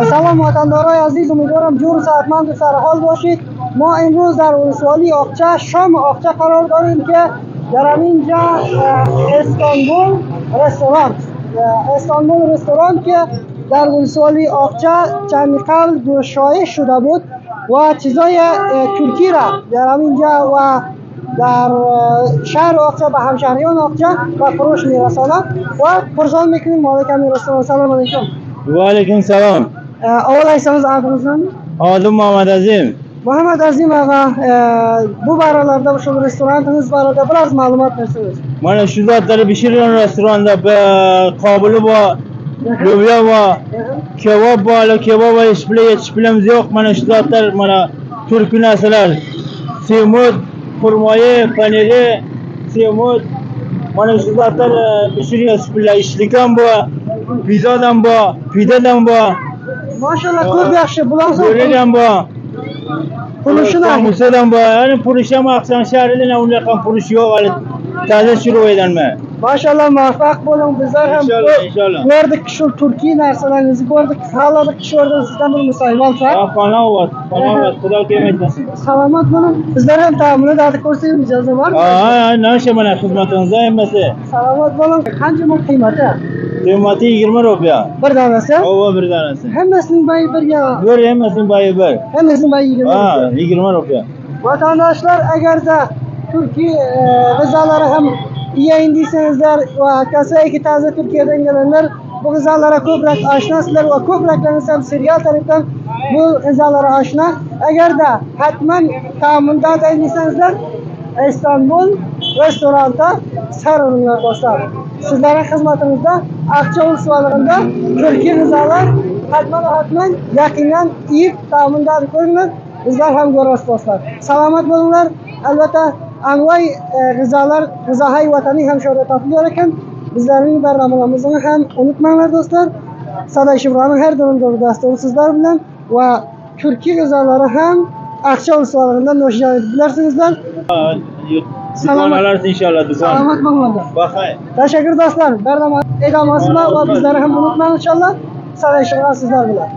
سلام وطندارای عزیز، امیدوارم جور و صحتمند و سرحال باشید. ما امروز در ولسوالی آقچه شام آقچه قرار داریم که در اینجا استانبول رستوران که در ولسوالی آقچه چند قبل گشایش شده بود و چیزای ترکی را در اینجا و در شهر آقچه به همشهریان آقچه و فروش میرساند و پرسان میکنیم مالک همین رستوران. سلام علیکم. و علیکم سلام. اول aysanız adınızdan? Adım Muhammed Azim. Muhammed Azim ağa, bu baralarda şu restoranınız barada biraz malumat versiniz. Bana şu zatları pişirilen restoranda kabulu var, lobya var, kebap var, kebap var, hiçbirimiz yok. Bana şu zatlar bana Türk nesiller, simut, kurmayı, paniri, simut. Bana şu zatlar pişiriyor, işlikten bu, pizzadan bu, pideden bu. Maşallah çok yaxşı. Bularsa Böreğden bu. puluşuna. Musa'dan bu. Yani puluşama aksan şehrinden onun yakın puluş yok. Taze şuru eden mi? Maşallah muvaffak olun. Bizler hem İnşallah. gördük ki şu Türkiye narsalarınızı gördük. Sağladık ki şu orada sizden bir müsaimal var. Bana var. Kuda kıymetlesin. Selamat olun. Bizler hem tamamını da korsayım icazı var mı? Ne şey bana hizmetinize emmesi. Selamat olun. Kancı mı kıymeti? Kıymeti 20 rupiya. Bir tanesi? Ova bir tanesi. Hemesinin bayı bir ya. Bir hemesinin bayı bir. Hemesinin bayı 20. 20 rupiya. Vatandaşlar eğer de Türkiye gızaları hem iyi indiysenizler ve kasaya ki taze Türkiye'den gelenler bu gızalara köprek aşinasılar ve köprekleriniz hem Siriya tarafından bu gızalara aşina. Eğer de hatmen tamamında da indiysenizler İstanbul restoranda sarılırlar dostlar. Sizlere hizmetinizde Akçaoğlu suallarında Türkiye gızalar hatmen yakından iyi tamamında görünür. Bizler hem görürüz dostlar. Selamet olunlar. Elbette anvay gızalar, gızahay vatani hem şöyle tatlılarken bizlerin bernamelerimizi hem unutmayınlar dostlar. Sada Şifra'nın her dönemde desteği sizler bilen ve Türkiye gızaları hem Akçaoğlu suallarından noşcan edebilirsinizler. Selamet inşallah. Selamet olunlar. Bakay. Teşekkür dostlar. Bername edamasına ve bizleri hem unutmayın inşallah. Sada Şifra sizler bilen.